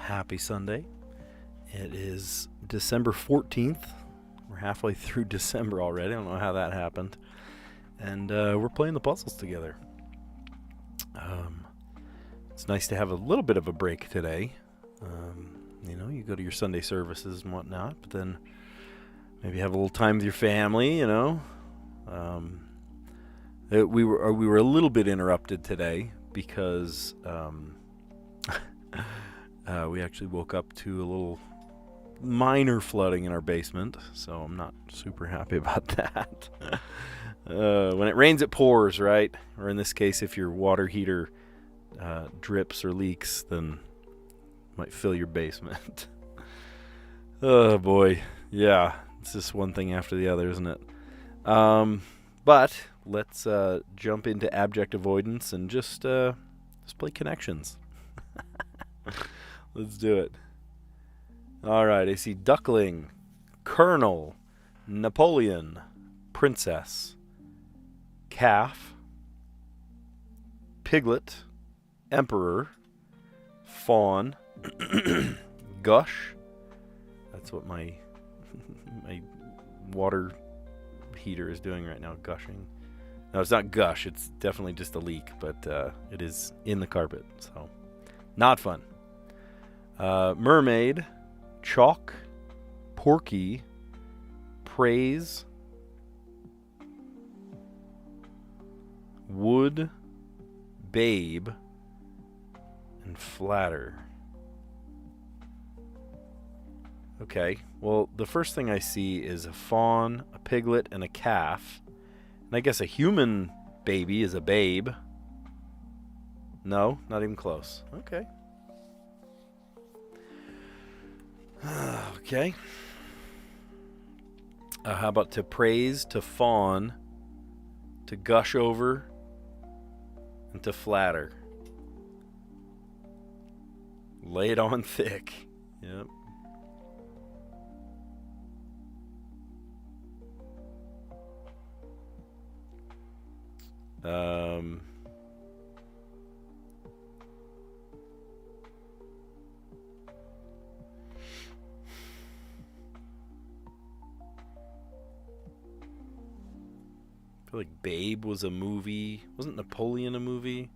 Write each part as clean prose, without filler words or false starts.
Happy Sunday. It is December 14th. We're halfway through December already. I don't know how that happened. And we're playing the puzzles together. It's nice to have a little bit of a break today. You go to your Sunday services and whatnot, but then maybe have a little time with your family, We were a little bit interrupted today because we actually woke up to a little minor flooding in our basement, so I'm not super happy about that. When it rains, it pours, right? Or in this case, if your water heater drips or leaks, then it might fill your basement. Oh boy, yeah, it's just one thing after the other, isn't it? But let's jump into abject avoidance and just play connections. Let's do it. All right, I see duckling, colonel, Napoleon, princess, calf, piglet, emperor, fawn, gush. That's what my water heater is doing right now, gushing. No, it's not gush. It's definitely just a leak, but it is in the carpet, so not fun. Mermaid, chalk, porky, praise, wood, babe, and flatter. Okay, well, the first thing I see is a fawn, a piglet, and a calf. And I guess a human baby is a babe. No, not even close. Okay. Okay. How about to praise, to fawn, to gush over, and to flatter? Lay it on thick. Yep. I feel like Babe was a movie. Wasn't Napoleon a movie?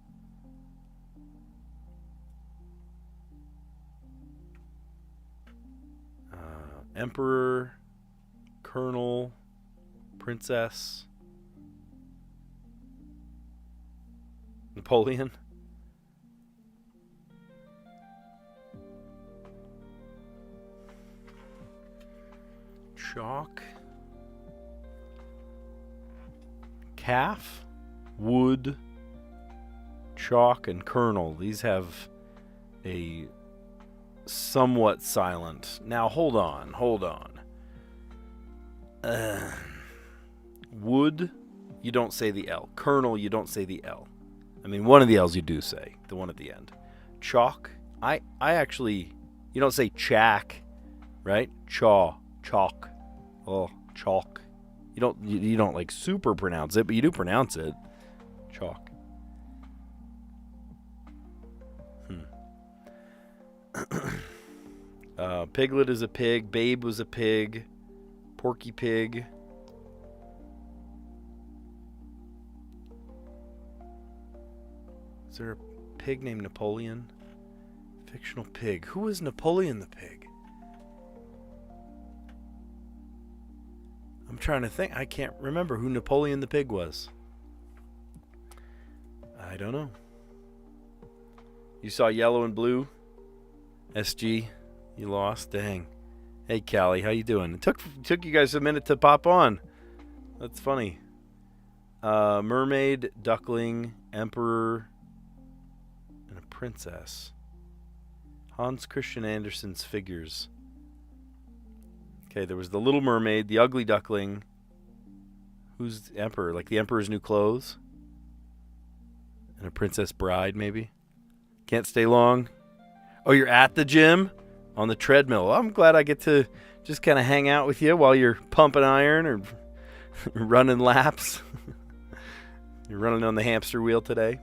Emperor, colonel, princess, Napoleon. Chalk. Calf, wood, chalk, and colonel. These have a somewhat silent. Now hold on. Wood, you don't say the L. Colonel, you don't say the L. I mean, one of the L's you do say, the one at the end. Chalk, I actually, you don't say chack, right? Chalk. Oh, chalk. You don't like super pronounce it, but you do pronounce it. Chalk. Piglet is a pig. Babe was a pig. Porky pig. Is there a pig named Napoleon? Fictional pig. Who is Napoleon the pig? I'm trying to think. I can't remember who Napoleon the pig was. I don't know. You saw yellow and blue? SG, you lost? Dang. Hey, Callie, how you doing? It took you guys a minute to pop on. That's funny. Mermaid, duckling, emperor, and a princess. Hans Christian Andersen's figures. Okay, there was the Little Mermaid, the Ugly Duckling. Who's the Emperor? Like the Emperor's New Clothes? And a Princess Bride, maybe? Can't stay long? Oh, you're at the gym? On the treadmill. Well, I'm glad I get to just kind of hang out with you while you're pumping iron or running laps. You're running on the hamster wheel today.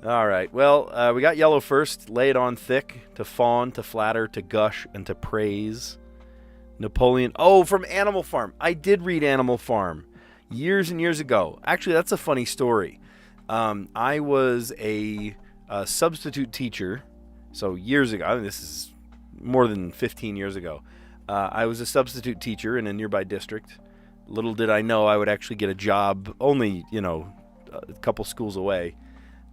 All right. Well, we got yellow first. Lay it on thick, to fawn, to flatter, to gush, and to praise. Napoleon. Oh, from Animal Farm. I did read Animal Farm years and years ago. Actually, that's a funny story. I was a substitute teacher. So years ago, I mean, this is more than 15 years ago. I was a substitute teacher in a nearby district. Little did I know I would actually get a job only, a couple schools away.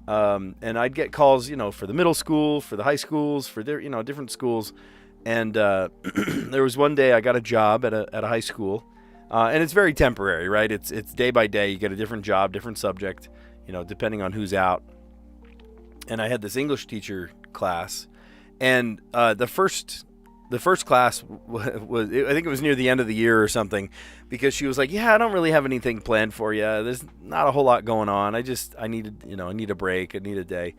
And I'd get calls, for the middle school, for the high schools, for their, different schools. And there was one day I got a job at a high school, and it's very temporary, right? It's day by day. You get a different job, different subject, depending on who's out. And I had this English teacher class, and the first class was, I think it was near the end of the year or something, because she was like, "Yeah, I don't really have anything planned for you. There's not a whole lot going on. I need a break. I need a day."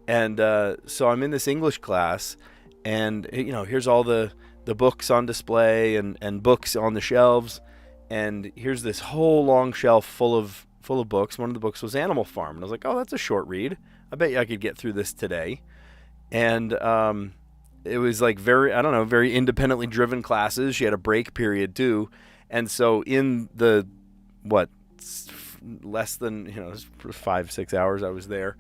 And so I'm in this English class, and here's all the books on display and books on the shelves, and here's this whole long shelf full of books. One of the books was Animal Farm, and I was like, "Oh, that's a short read. I bet you I could get through this today." And it was like very independently driven classes. She had a break period too, and so in the less than 5-6 hours I was there,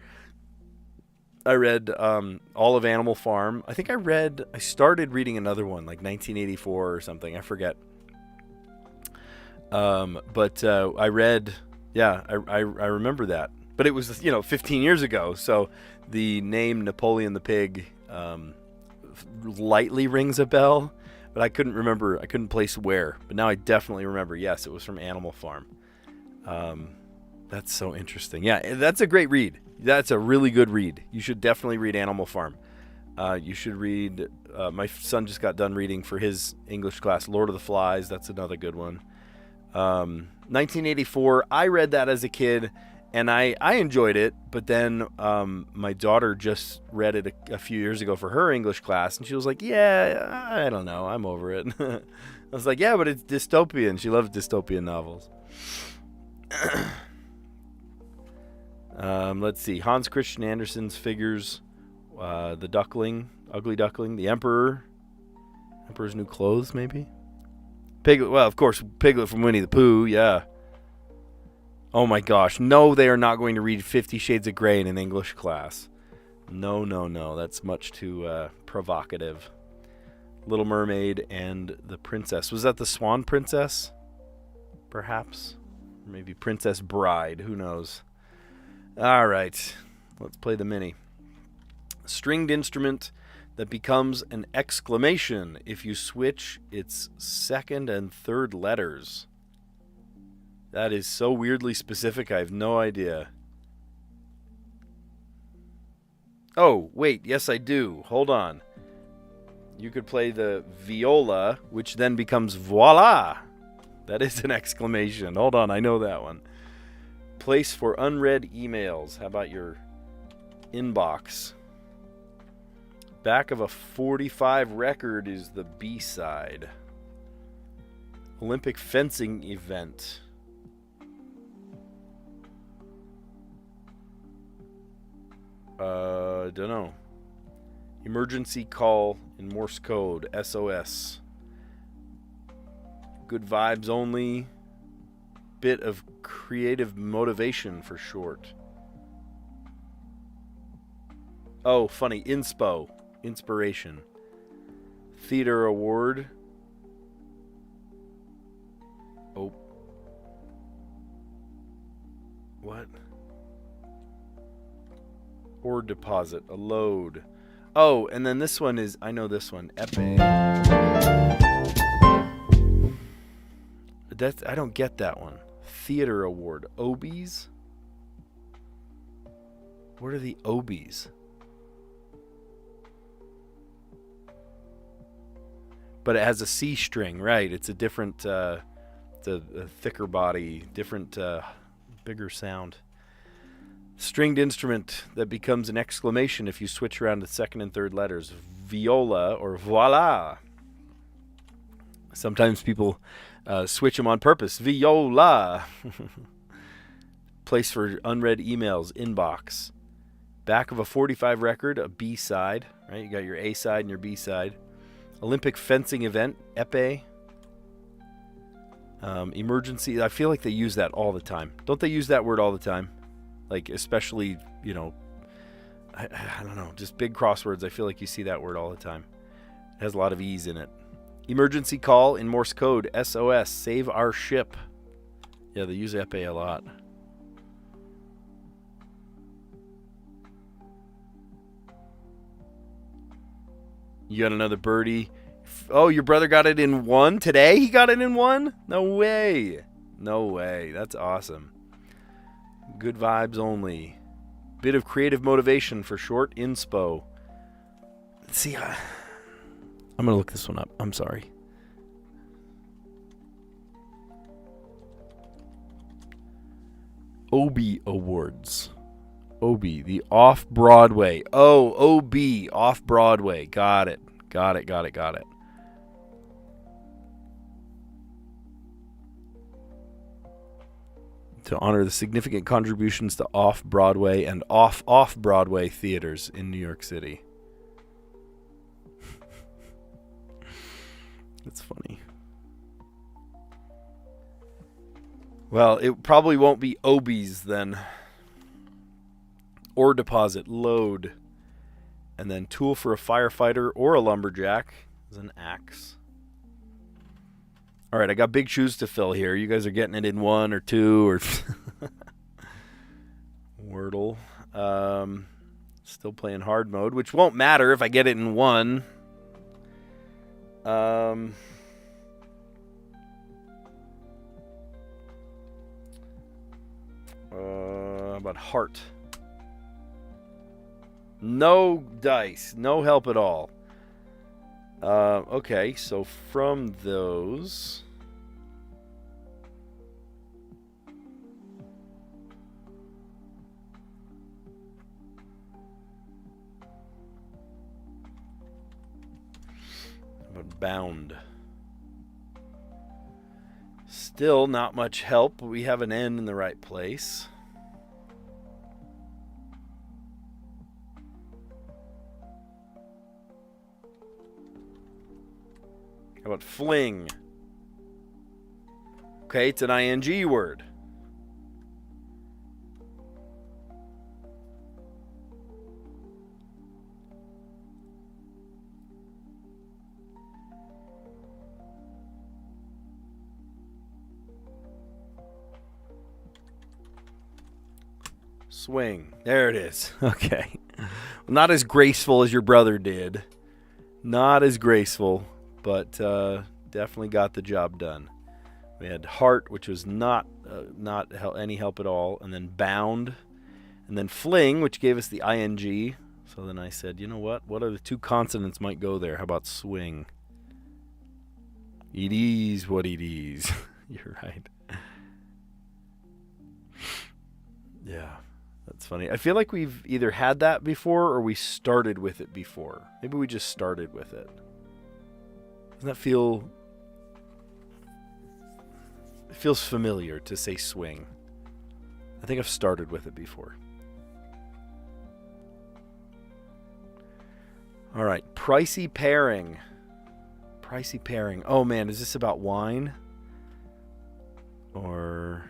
I read all of Animal Farm. I think I started reading another one, like 1984 or something. I forget. But I read, I remember that. But it was, 15 years ago. So the name Napoleon the Pig lightly rings a bell. But I couldn't remember. I couldn't place where. But now I definitely remember. Yes, it was from Animal Farm. That's so interesting. Yeah, that's a great read. That's a really good read. You should definitely read Animal Farm. You should read, my son just got done reading for his English class, Lord of the Flies. That's another good one. 1984, I read that as a kid, and I enjoyed it. But then my daughter just read it a few years ago for her English class, and she was like, "Yeah, I don't know. I'm over it." I was like, "Yeah, but it's dystopian." She loves dystopian novels. Let's see. Hans Christian Andersen's figures, the Duckling, Ugly Duckling, the Emperor's New Clothes, maybe. Piglet. Well, of course, Piglet from Winnie the Pooh. Yeah. Oh my gosh, no! They are not going to read 50 Shades of Grey in an English class. No. That's much too provocative. Little Mermaid and the Princess. Was that the Swan Princess? Perhaps. Maybe Princess Bride. Who knows? All right, let's play the mini. Stringed instrument that becomes an exclamation if you switch its second and third letters. That is so weirdly specific, I have no idea. Oh, wait, yes I do. Hold on. You could play the viola, which then becomes voila. That is an exclamation. Hold on, I know that one. Place for unread emails. How about your inbox? Back of a 45 record is the B-side. Olympic fencing event. Don't know. Emergency call in Morse code. SOS. Good vibes only. Bit of creative motivation for short. Oh, funny. Inspo. Inspiration. Theater award. Oh. What? Or deposit. A load. Oh, and then this one is, I know this one. Epic. I don't get that one. Theater award. Obies? What are the Obies? But it has a C string, right? It's a different, a thicker body, different, bigger sound. Stringed instrument that becomes an exclamation if you switch around the second and third letters. Viola or voila. Sometimes people switch them on purpose. Viola. Place for unread emails. Inbox. Back of a 45 record, a B side, right? You got your A side and your B side. Olympic fencing event, épée. Emergency, I feel like they use that all the time. Don't they use that word all the time? Like, especially, you know, I don't know, just big crosswords. I feel like you see that word all the time. It has a lot of E's in it. Emergency call in Morse code, SOS, save our ship. Yeah, they use épée a lot. You got another birdie. Oh, your brother got it in one today? He got it in one? No way. No way. That's awesome. Good vibes only. Bit of creative motivation for short inspo. Let's see. I'm going to look this one up. I'm sorry. Obie Awards. Obie, the off-Broadway. Oh, OB, off-Broadway. Got it. Got it. To honor the significant contributions to off-Broadway and off-Broadway theaters in New York City. That's funny. Well, it probably won't be Obies then. Ore deposit, load. And then tool for a firefighter or a lumberjack is an axe. All right, I got big shoes to fill here. You guys are getting it in one or two or Wordle. Still playing hard mode, which won't matter if I get it in one. How about heart? No dice. No help at all. Okay, so from those... But bound. Still not much help, but we have an N in the right place. How about fling? Okay, it's an ing word. Swing. There it is. Okay. Not as graceful as your brother did. Not as graceful, but definitely got the job done. We had heart, which was not any help at all, and then bound, and then fling, which gave us the ing. So then I said, you know what? What other two consonants might go there? How about swing? It is what it is. You're right. Yeah. That's funny. I feel like we've either had that before or we started with it before. Maybe we just started with it. Doesn't that feel... It feels familiar to say swing. I think I've started with it before. All right. Pricey pairing. Pricey pairing. Oh, man. Is this about wine? Or...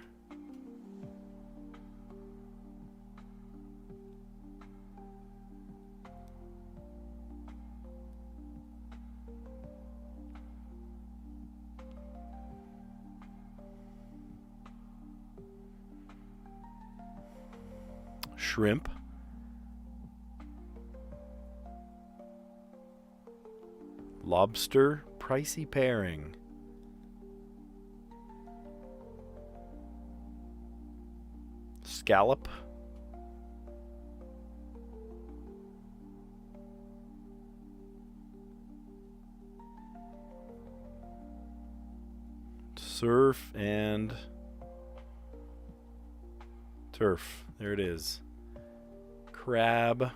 shrimp. Lobster. Pricey pairing. Scallop. Surf and turf. There it is. Crab.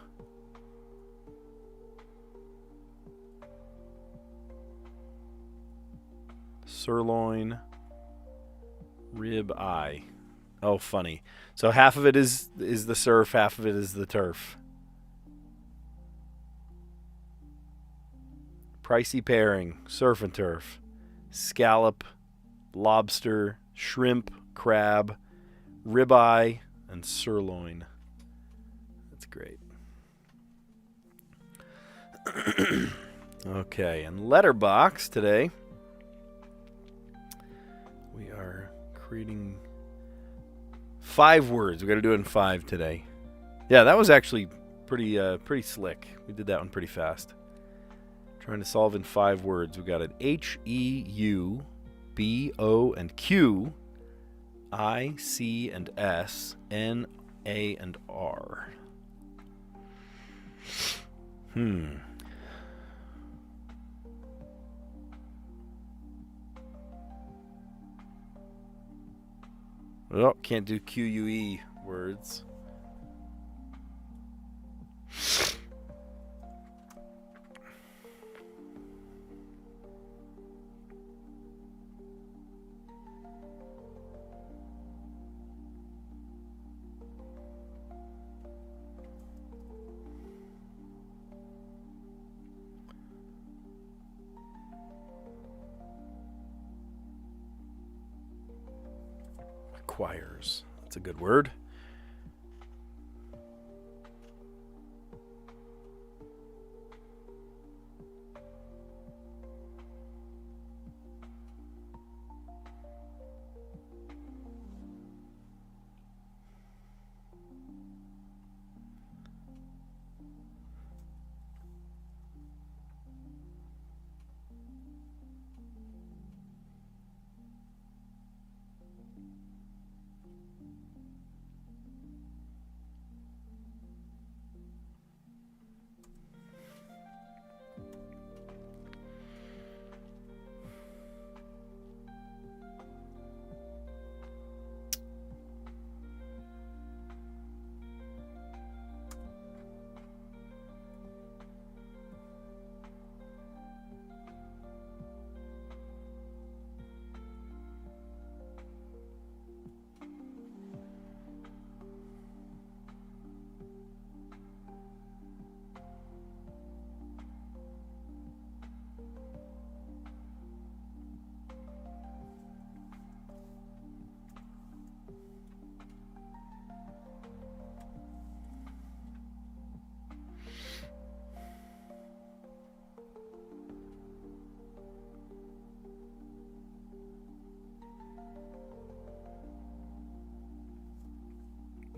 Sirloin. Rib eye. Oh, funny. So half of it is the surf, half of it is the turf. Pricey pairing, surf and turf, scallop, lobster, shrimp, crab, ribeye, and sirloin. That's great. Okay, and letterbox today. We are creating 5 words. We got to do it in 5 today. Yeah, that was actually pretty slick. We did that one pretty fast. Trying to solve in 5 words. We got an H, E, U, B, O, and Q, I, C, and S, N, A, and R. Oh, can't do QUE words. Requires. That's a good word.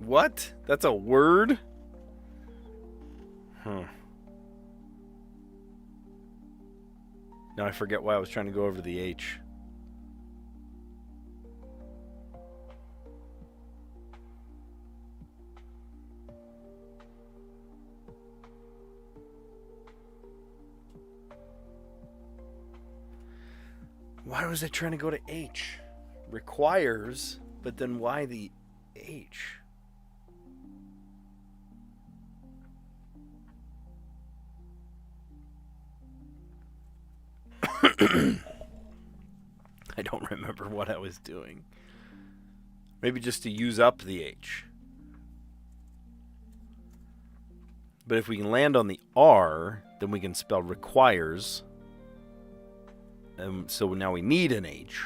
What? That's a word? Huh. Now I forget why I was trying to go over the H. Why was I trying to go to H? Requires, but then why the H? I don't remember what I was doing. Maybe just to use up the H. But if we can land on the R, then we can spell requires. So now we need an H.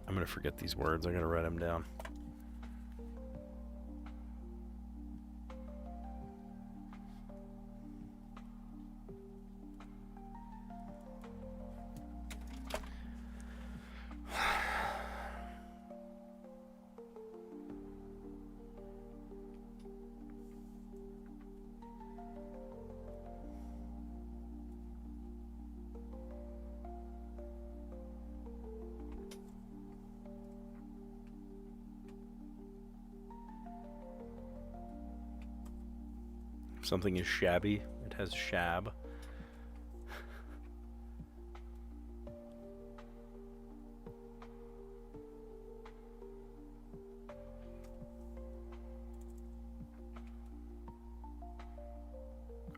I'm going to forget these words. I got to write them down. If something is shabby, it has shab.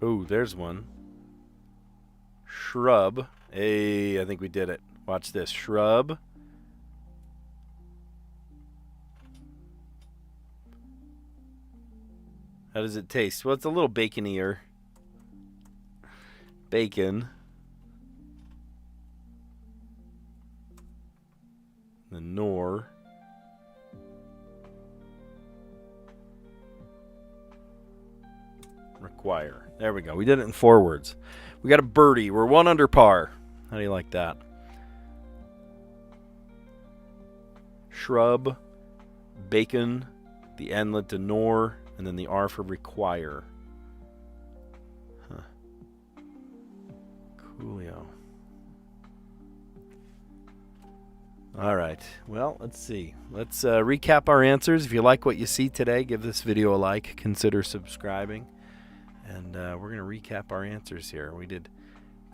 Oh, there's one. Shrub. Hey, I think we did it. Watch this. Shrub. How does it taste? Well, it's a little baconier. Bacon. The nor. Require. There we go. We did it in 4 words. We got a birdie. We're 1 under par. How do you like that? Shrub, bacon, the N led to nor, and then the R for require. Huh. Coolio. All right. Well, let's see. Let's recap our answers. If you like what you see today, give this video a like. Consider subscribing. And we're going to recap our answers here. We did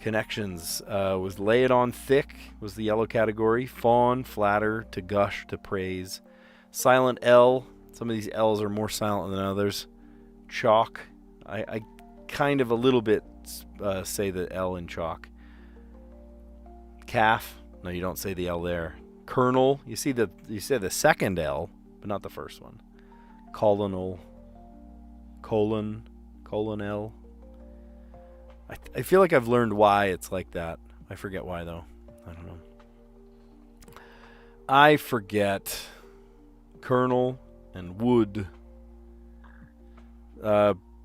connections. Was lay it on thick was the yellow category. Fawn, flatter, to gush, to praise. Silent L. Some of these L's are more silent than others. Chalk. I kind of a little bit say the L in chalk. Calf. No, you don't say the L there. Kernel. You say the second L, but not the first one. Colonel. Colon L. I feel like I've learned why it's like that. I forget why, though. I don't know. I forget. Colonel and wood.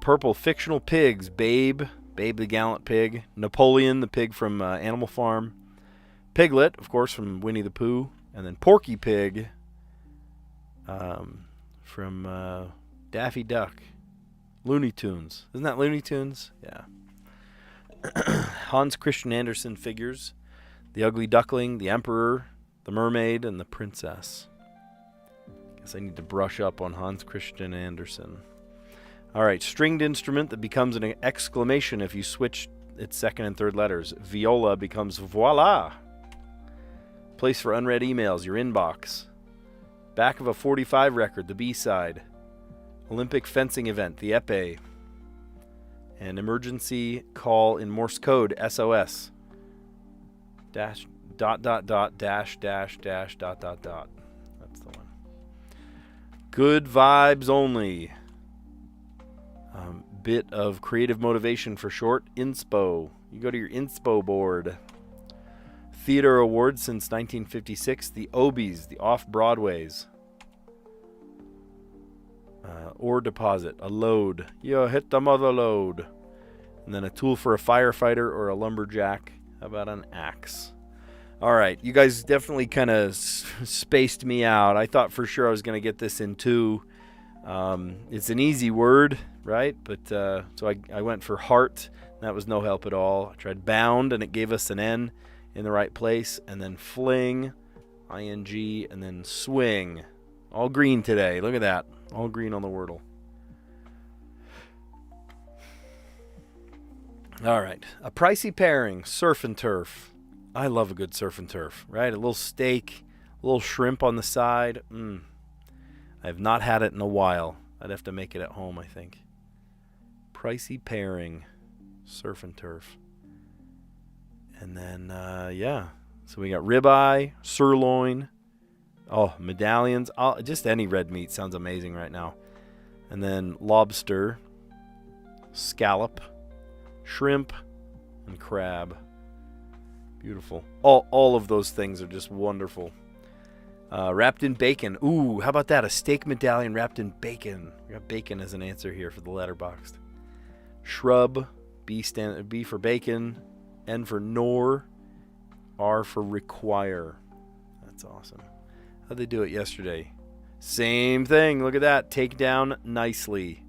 Purple fictional pigs. Babe the gallant pig. Napoleon, the pig from Animal Farm. Piglet, of course, from Winnie the Pooh. And then Porky Pig from Daffy Duck. Looney Tunes. Isn't that Looney Tunes? Yeah. Hans Christian Andersen figures. The Ugly Duckling, the Emperor, the Mermaid, and the Princess. Guess I need to brush up on Hans Christian Andersen. All right, stringed instrument that becomes an exclamation if you switch its second and third letters. Viola becomes voila. Place for unread emails, your inbox. Back of a 45 record, the B-side. Olympic fencing event, the épée. And emergency call in Morse code, SOS. Dash, dot, dot, dot, dash, dash, dash, dot, dot, dot. That's the one. Good vibes only. Bit of creative motivation for short, inspo. You go to your inspo board. Theater awards since 1956, the Obies, the off-Broadways. Ore deposit, a load. Yo, hit the mother load. And then a tool for a firefighter or a lumberjack. How about an axe? All right, you guys definitely kind of spaced me out. I thought for sure I was going to get this in 2. It's an easy word, right? But so I went for heart. That was no help at all. I tried bound, and it gave us an N in the right place. And then fling, ing, and then swing. All green today. Look at that. All green on the Wordle. All right. A pricey pairing, surf and turf. I love a good surf and turf, right? A little steak, a little shrimp on the side. I have not had it in a while. I'd have to make it at home, I think. Pricey pairing, surf and turf. And then, yeah. So we got ribeye, sirloin. Oh, medallions. Just any red meat sounds amazing right now. And then lobster, scallop, shrimp, and crab. Beautiful. All of those things are just wonderful. Wrapped in bacon. Ooh, how about that? A steak medallion wrapped in bacon. We got bacon as an answer here for the letterboxed. Shrub, B for bacon, N for nor, R for require. That's awesome. How'd they do it yesterday? Same thing. Look at that. Take down nicely.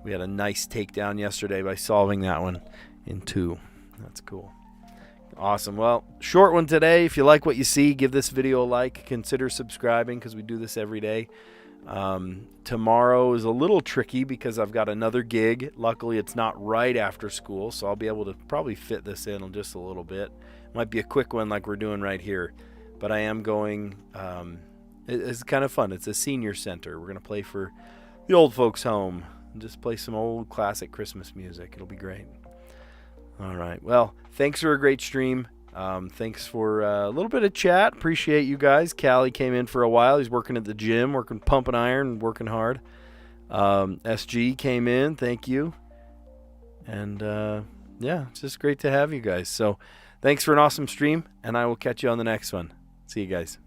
We had a nice takedown yesterday by solving that one in 2. That's cool. Awesome. Well, short one today. If you like what you see, give this video a like. Consider subscribing because we do this every day. Tomorrow is a little tricky because I've got another gig. Luckily, it's not right after school, so I'll be able to probably fit this in just a little bit. It might be a quick one like we're doing right here. But I am going, it's kind of fun. It's a senior center. We're going to play for the old folks home. and just play some old classic Christmas music. It'll be great. All right. Well, thanks for a great stream. Thanks for a little bit of chat. Appreciate you guys. Callie came in for a while. He's working at the gym, pumping iron, working hard. SG came in. Thank you. And yeah, it's just great to have you guys. So thanks for an awesome stream, and I will catch you on the next one. See you guys.